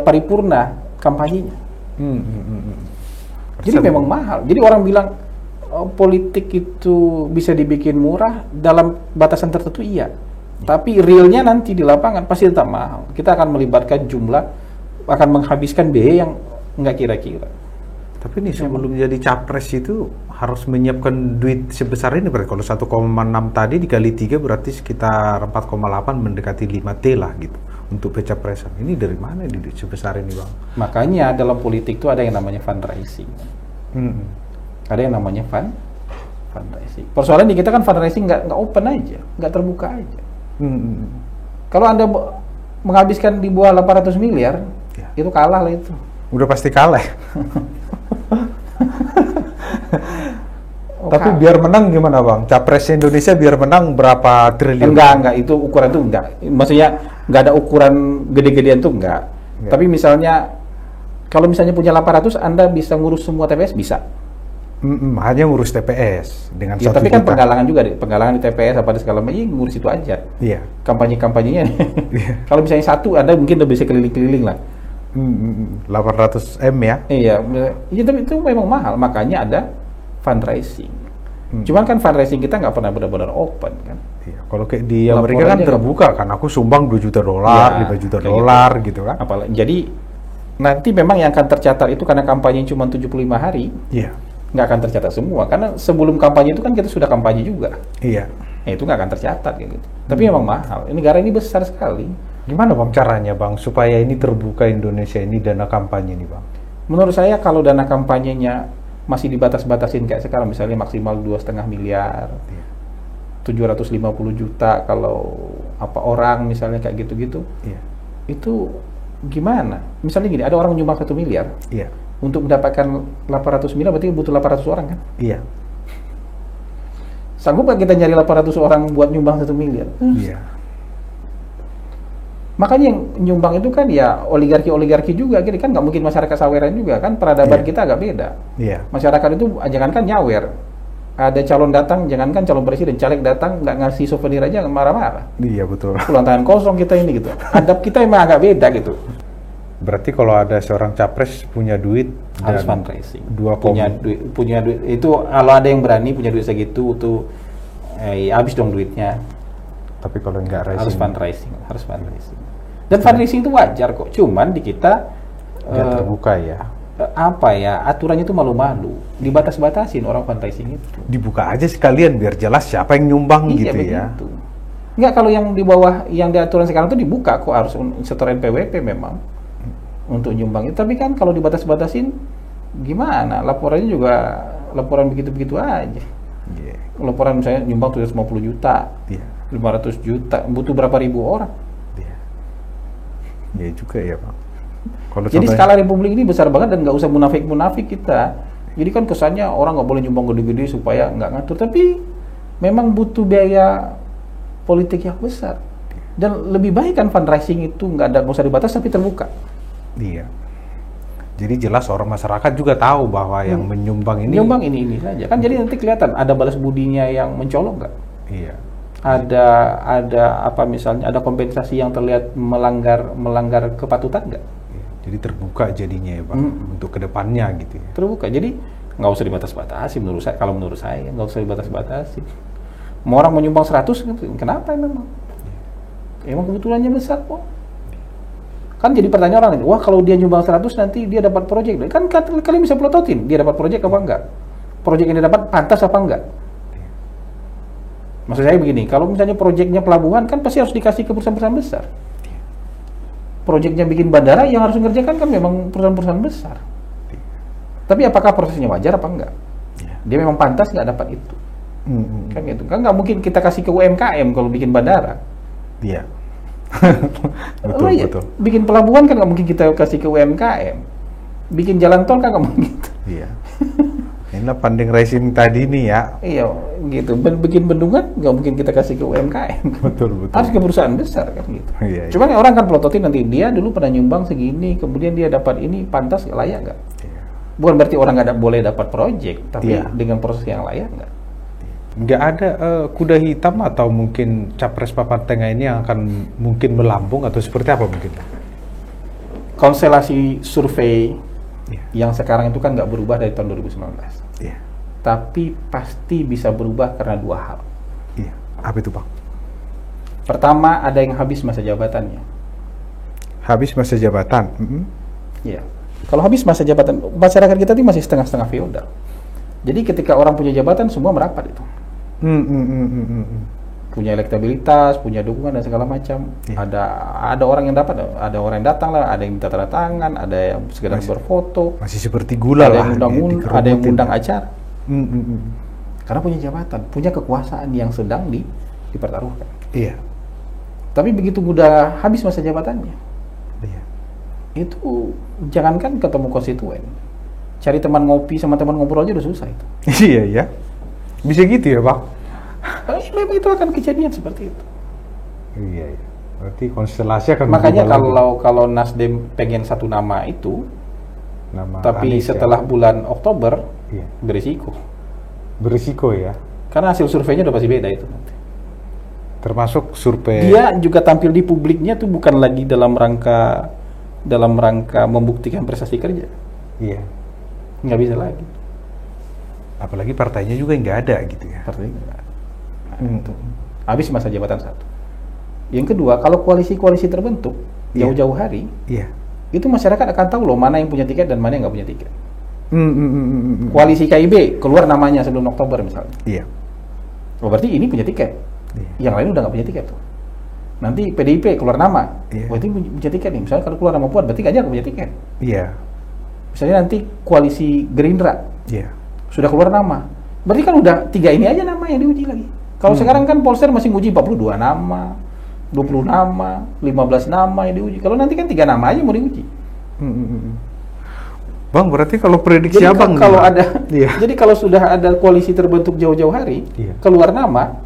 Speaker 1: paripurna kampanyenya. Jadi memang mahal. Jadi orang bilang politik itu bisa dibikin murah dalam batasan tertentu iya. Tapi realnya nanti di lapangan pasti tetap mahal. Kita akan melibatkan akan menghabiskan biaya yang nggak kira-kira.
Speaker 2: Tapi nih sebelum jadi capres itu harus menyiapkan duit sebesar ini berarti kalau 1,6 tadi dikali 3 berarti sekitar 4,8 mendekati 5T lah gitu untuk pencapresan. Ini dari mana duit sebesar ini, Bang?
Speaker 1: Makanya dalam politik itu ada yang namanya fundraising. Ada yang namanya fundraising. Persoalan di kita kan fundraising nggak open aja, nggak terbuka aja. Kalau Anda menghabiskan di bawah 800 miliar, itu kalah lah itu.
Speaker 2: Udah pasti kalah. Tapi biar menang gimana, Bang? Capres Indonesia biar menang berapa triliun?
Speaker 1: Enggak, itu ukuran itu enggak. Maksudnya enggak ada ukuran gede-gedean itu enggak. Tapi misalnya kalau misalnya punya 800, Anda bisa ngurus semua TPS bisa.
Speaker 2: Hanya ngurus TPS dengan 1
Speaker 1: tapi
Speaker 2: juta.
Speaker 1: Kan penggalangan juga deh, penggalangan di TPS apa segala macam, ngurus itu aja.
Speaker 2: Iya.
Speaker 1: Kampanye-kampanyenya. Kalau misalnya 1, Anda mungkin udah bisa keliling-keliling lah.
Speaker 2: 800 M ya?
Speaker 1: Iya, tapi itu memang mahal, makanya ada fundraising. Cuman kan fundraising kita nggak pernah benar-benar open kan.
Speaker 2: Iya, kalau kayak di Amerika kan terbuka kan, aku sumbang 2 juta dolar, 5 juta dolar gitu kan.
Speaker 1: Apalagi, jadi nanti memang yang akan tercatat itu karena kampanye cuma 75 hari, nggak akan tercatat semua. Karena sebelum kampanye itu kan kita sudah kampanye juga.
Speaker 2: Iya.
Speaker 1: Itu nggak akan tercatat kayak gitu. Tapi memang mahal. Negara ini besar sekali.
Speaker 2: Gimana, Bang, caranya, Bang, supaya ini terbuka Indonesia ini dana kampanye nih, Bang?
Speaker 1: Menurut saya kalau dana kampanyenya masih dibatas-batasin kayak sekarang, misalnya maksimal 2,5 miliar, 750 juta kalau orang misalnya kayak gitu-gitu, itu gimana? Misalnya gini, ada orang nyumbang 1 miliar, untuk mendapatkan 800 miliar berarti butuh 800 orang kan?
Speaker 2: Iya.
Speaker 1: Sanggup nggak kita nyari 800 orang buat nyumbang 1 miliar?
Speaker 2: Iya.
Speaker 1: Makanya yang nyumbang itu kan ya oligarki juga, gitu kan, nggak mungkin masyarakat saweran juga kan, peradaban kita agak beda. Masyarakat itu jangankan nyawer, ada calon datang, jangankan calon presiden, caleg datang nggak ngasih souvenir aja marah-marah.
Speaker 2: Iya, betul.
Speaker 1: Pulang tangan kosong kita ini gitu. Adab kita emang agak beda gitu.
Speaker 2: Berarti kalau ada seorang capres punya duit
Speaker 1: harus fundraising.
Speaker 2: Punya
Speaker 1: duit itu kalau ada yang berani punya duit segitu tuh habis dong duitnya.
Speaker 2: Tapi kalau nggak
Speaker 1: harus fundraising. Dan fundraising itu wajar kok. Cuman di kita
Speaker 2: nggak terbuka ya.
Speaker 1: Aturannya itu malu-malu. Dibatas-batasin orang fundraising itu.
Speaker 2: Dibuka aja sekalian biar jelas siapa yang nyumbang gitu begitu. Ya.
Speaker 1: Nggak, kalau yang di bawah yang diaturan sekarang itu dibuka kok, harus setor NPWP memang untuk nyumbang itu. Tapi kan kalau dibatas-batasin gimana? Laporannya juga laporan begitu-begitu aja. Laporan misalnya nyumbang 750 juta. 500 juta, butuh berapa ribu orang?
Speaker 2: Ya juga ya, Pak.
Speaker 1: Jadi skala republik ini besar banget dan nggak usah munafik kita. Jadi kan kesannya orang nggak boleh nyumbang gede-gede supaya nggak ngatur, tapi memang butuh biaya politik yang besar. Dan lebih baik kan fundraising itu nggak usah dibatas tapi terbuka.
Speaker 2: Iya. Jadi jelas orang masyarakat juga tahu bahwa yang menyumbang ini.
Speaker 1: Menyumbang ini saja. Kan jadi nanti kelihatan ada balas budinya yang mencolok nggak?
Speaker 2: Iya.
Speaker 1: Ada misalnya ada kompensasi yang terlihat melanggar kepatutan nggak?
Speaker 2: Jadi terbuka jadinya ya, Bang, untuk kedepannya gitu ya.
Speaker 1: Terbuka, jadi nggak usah dibatas-batasi menurut saya. Kalau menurut saya nggak usah dibatas-batasi. Mau orang menyumbang 100, kenapa memang? Emang kebetulannya besar kok. Kan jadi pertanyaan orang, wah kalau dia nyumbang 100 nanti dia dapat proyek. Kan kalian bisa pelototin, dia dapat proyek apa enggak? Proyek yang dia dapat pantas apa enggak? Maksud saya begini, kalau misalnya proyeknya pelabuhan kan pasti harus dikasih ke perusahaan-perusahaan besar. Proyeknya bikin bandara yang harus mengerjakan kan memang perusahaan-perusahaan besar. Tapi apakah prosesnya wajar apa enggak? Dia memang pantas nggak dapat itu? Kan gitu. Kan nggak mungkin kita kasih ke UMKM kalau bikin bandara.
Speaker 2: Iya.
Speaker 1: Betul. Bikin pelabuhan kan nggak mungkin kita kasih ke UMKM. Bikin jalan tol kan nggak mungkin.
Speaker 2: Iya. Inilah funding raising tadi nih ya.
Speaker 1: Iya, gitu. Bikin bendungan nggak mungkin kita kasih ke UMKM.
Speaker 2: Betul.
Speaker 1: Harus ke perusahaan besar kan gitu.
Speaker 2: Iya.
Speaker 1: Cuman orang kan pelototin nanti dia dulu pernah nyumbang segini, kemudian dia dapat ini, pantas layak nggak?
Speaker 2: Iya.
Speaker 1: Bukan berarti orang nggak boleh dapat proyek, tapi dengan proses yang layak nggak?
Speaker 2: Nggak ada kuda hitam atau mungkin capres papan tengah ini yang akan mungkin melambung atau seperti apa mungkin?
Speaker 1: Konstelasi survei yang sekarang itu kan nggak berubah dari tahun 2019.
Speaker 2: Iya.
Speaker 1: Tapi pasti bisa berubah karena dua hal.
Speaker 2: Iya. Apa itu, Bang?
Speaker 1: Pertama, ada yang habis masa jabatannya.
Speaker 2: Habis masa jabatan?
Speaker 1: Iya. Kalau habis masa jabatan, masyarakat kita ini masih setengah-setengah feodal. Jadi ketika orang punya jabatan, semua merapat itu. Punya elektabilitas, punya dukungan dan segala macam. Ada orang yang dapat, ada orang yang datang lah, ada yang minta tanda tangan, ada yang sekedar berfoto.
Speaker 2: Masih seperti gula lah.
Speaker 1: Ada yang undang acara. Karena punya jabatan, punya kekuasaan yang sedang dipertaruhkan.
Speaker 2: Iya.
Speaker 1: Tapi begitu mudah habis masa jabatannya, itu jangankan ketemu konstituen, cari teman ngopi sama teman ngobrol aja udah susah itu.
Speaker 2: Iya ya, bisa gitu ya Bang?
Speaker 1: Memang itu akan kejadian seperti itu.
Speaker 2: Iya. Berarti konstelasi akan.
Speaker 1: Makanya kalau Nasdem pengen satu nama itu, tapi Anies, setelah bulan Oktober, berisiko ya. Karena hasil surveinya udah pasti beda itu nanti.
Speaker 2: Termasuk survei.
Speaker 1: Dia juga tampil di publiknya tuh bukan lagi dalam rangka membuktikan prestasi kerja.
Speaker 2: Iya.
Speaker 1: Nggak bisa lagi.
Speaker 2: Apalagi partainya juga nggak ada gitu ya.
Speaker 1: Partainya nggak ada. Habis masa jabatan satu. Yang kedua, kalau koalisi-koalisi terbentuk jauh-jauh hari, itu masyarakat akan tahu loh mana yang punya tiket dan mana yang nggak punya tiket. Koalisi KIB keluar namanya sebelum Oktober misalnya.
Speaker 2: Iya.
Speaker 1: Oh, berarti ini punya tiket. Yang lain udah nggak punya tiket tuh. Nanti PDIP keluar nama, berarti punya tiket nih. Misalnya kalau keluar nama Puan, berarti Ganjar punya tiket.
Speaker 2: Iya.
Speaker 1: Misalnya nanti koalisi Gerindra, sudah keluar nama, berarti kan udah 3 ini aja nama yang diuji lagi. Kalau sekarang kan Polster masih nguji 42 nama, 20 nama, 15 nama yang diuji. Kalau nanti kan 3 nama aja mau diuji.
Speaker 2: Bang, berarti kalau prediksi
Speaker 1: jadi
Speaker 2: Abang
Speaker 1: kalau ada, jadi kalau sudah ada koalisi terbentuk jauh-jauh hari, keluar nama,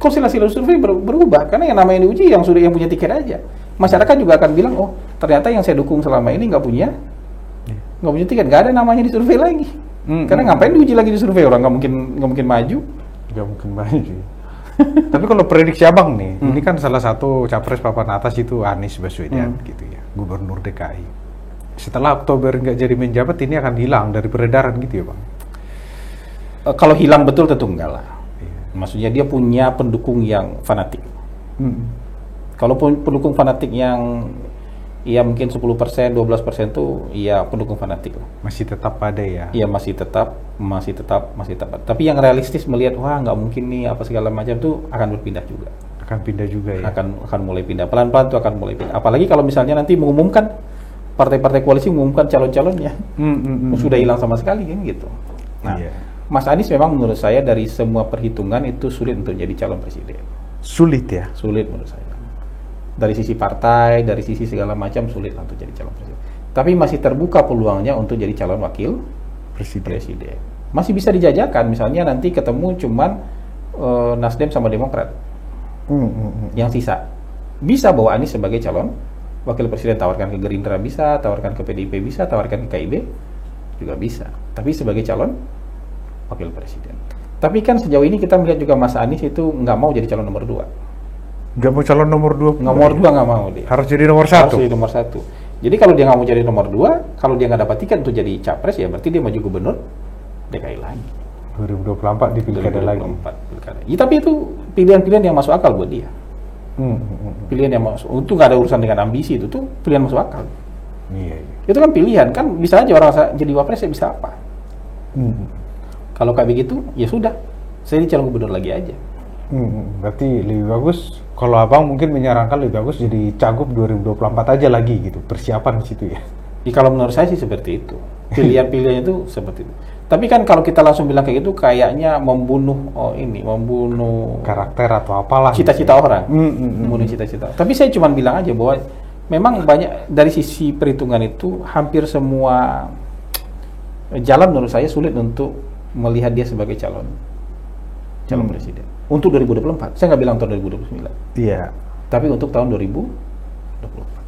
Speaker 1: konstelasi survei berubah karena yang namanya diuji yang punya tiket aja. Masyarakat juga akan bilang, oh ternyata yang saya dukung selama ini nggak punya tiket, nggak ada namanya di survei lagi. Karena ngapain diuji lagi di survei, orang nggak mungkin maju.
Speaker 2: Nggak mungkin maju. Tapi kalau prediksi Abang nih, ini kan salah satu capres papan atas itu Anies Baswedan gitu ya, Gubernur DKI. Setelah Oktober nggak jadi menjabat, ini akan hilang dari peredaran gitu ya Bang?
Speaker 1: Kalau hilang betul tentu enggak lah. Maksudnya dia punya pendukung yang fanatik. Kalau pendukung fanatik yang mungkin 10%, 12% tuh pendukung fanatik.
Speaker 2: Masih tetap ada ya?
Speaker 1: Iya masih tetap. Tapi yang realistis melihat wah nggak mungkin nih apa segala macam tuh akan berpindah juga.
Speaker 2: Akan pindah juga ya?
Speaker 1: Akan mulai pindah. Pelan-pelan tuh akan mulai pindah. Apalagi kalau misalnya nanti mengumumkan partai-partai koalisi mengumumkan calon-calonnya, sudah hilang sama sekali kan gitu. Nah. Mas Anies memang menurut saya dari semua perhitungan itu sulit untuk jadi calon presiden.
Speaker 2: Sulit ya?
Speaker 1: Sulit menurut saya. Dari sisi partai, dari sisi segala macam sulit untuk jadi calon presiden. Tapi masih terbuka peluangnya untuk jadi calon wakil presiden. Masih bisa dijajakan, misalnya nanti ketemu cuman Nasdem sama Demokrat. Yang sisa. Bisa bawa Anies sebagai calon wakil presiden, tawarkan ke Gerindra bisa, tawarkan ke PDIP bisa, tawarkan ke KIB juga bisa. Tapi sebagai calon wakil presiden. Tapi kan sejauh ini kita melihat juga Mas Anies itu nggak mau jadi calon nomor 2.
Speaker 2: Nggak mau calon nomor 2?
Speaker 1: Nomor 2 nggak mau dia.
Speaker 2: Harus jadi nomor 1?
Speaker 1: Harus jadi nomor 1. Jadi kalau dia nggak mau jadi nomor 2, kalau dia nggak dapat tiket untuk jadi capres ya berarti dia maju gubernur DKI lagi.
Speaker 2: 2024 di pilkada lagi.
Speaker 1: Ya, tapi itu pilihan-pilihan yang masuk akal buat dia. Pilihan yang masuk, itu nggak ada urusan dengan ambisi, itu tuh pilihan masuk akal.
Speaker 2: Iya.
Speaker 1: Itu kan pilihan, kan bisa aja orang jadi wapres ya bisa apa. Kalau kayak begitu, ya sudah, saya jadi calon gubernur lagi aja.
Speaker 2: Berarti lebih bagus, kalau Abang mungkin menyarankan lebih bagus jadi cagup 2024 aja lagi gitu, persiapan di situ ya?
Speaker 1: Kalau menurut saya sih seperti itu. Pilihan-pilihan itu seperti itu. Tapi kan kalau kita langsung bilang kayak gitu, kayaknya membunuh
Speaker 2: karakter atau apalah.
Speaker 1: Cita-cita orang, membunuh cita-cita. Tapi saya cuma bilang aja bahwa memang banyak dari sisi perhitungan itu, hampir semua jalan menurut saya sulit untuk melihat dia sebagai calon presiden. Untuk 2024, saya nggak bilang tahun 2029.
Speaker 2: Iya.
Speaker 1: Tapi untuk tahun 2024.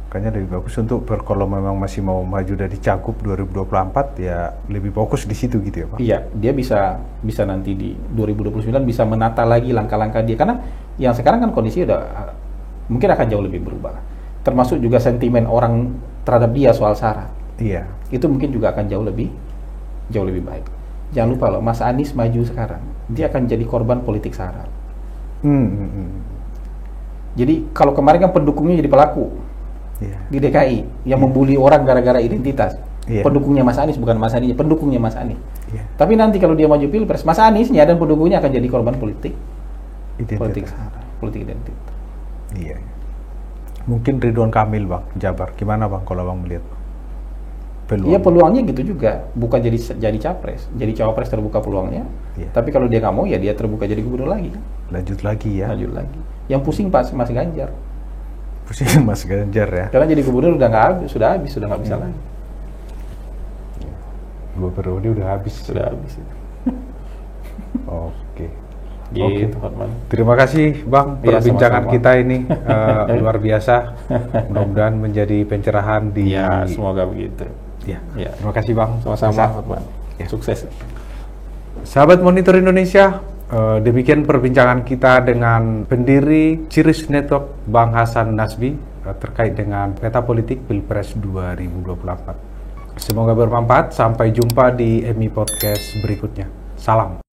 Speaker 2: Makanya lebih bagus untuk kalau memang masih mau maju dari Cagup 2024 ya lebih fokus di situ gitu ya Pak?
Speaker 1: Iya, dia bisa nanti di 2029 bisa menata lagi langkah-langkah dia, karena yang sekarang kan kondisi udah mungkin akan jauh lebih berubah. Termasuk juga sentimen orang terhadap dia soal syarat.
Speaker 2: Iya. Itu
Speaker 1: mungkin juga akan jauh lebih baik. Jangan lupa loh, Mas Anies maju sekarang, dia akan jadi korban politik syarat. Jadi kalau kemarin kan pendukungnya jadi pelaku. Di DKI yang membuli orang gara-gara identitas. Pendukungnya Mas Anies, bukan Mas Anies, pendukungnya Mas Anies. Tapi nanti kalau dia maju pilpres, Mas Aniesnya dan pendukungnya akan jadi korban politik sara, politik identitas.
Speaker 2: Iya. Mungkin Ridwan Kamil Bang, Jabar. Gimana Bang kalau Bang melihat peluang?
Speaker 1: Iya, peluangnya gitu juga. Bukan jadi capres, jadi cawapres terbuka peluangnya. Tapi kalau dia nggak mau, ya dia terbuka jadi gubernur lagi.
Speaker 2: Lanjut lagi ya.
Speaker 1: Lanjut lagi. Yang pusing Mas Ganjar.
Speaker 2: Pusing Mas Ganjar ya.
Speaker 1: Karena jadi gubernur udah nggak habis, sudah nggak bisa lagi.
Speaker 2: Dua periode udah habis.
Speaker 1: Sudah habis.
Speaker 2: Oke.
Speaker 1: Gitu,
Speaker 2: terima kasih Bang perbincangan kita ini luar biasa. Mudah-mudahan menjadi pencerahan di.
Speaker 1: Ya, semoga begitu.
Speaker 2: Ya. Terima kasih Bang.
Speaker 1: Sama-sama, Sukses.
Speaker 2: Sahabat Monitor Indonesia. Demikian perbincangan kita dengan pendiri Ciris Network Bang Hasan Nasbi terkait dengan peta politik Pilpres 2024. Semoga bermanfaat. Sampai jumpa di MI Podcast berikutnya. Salam.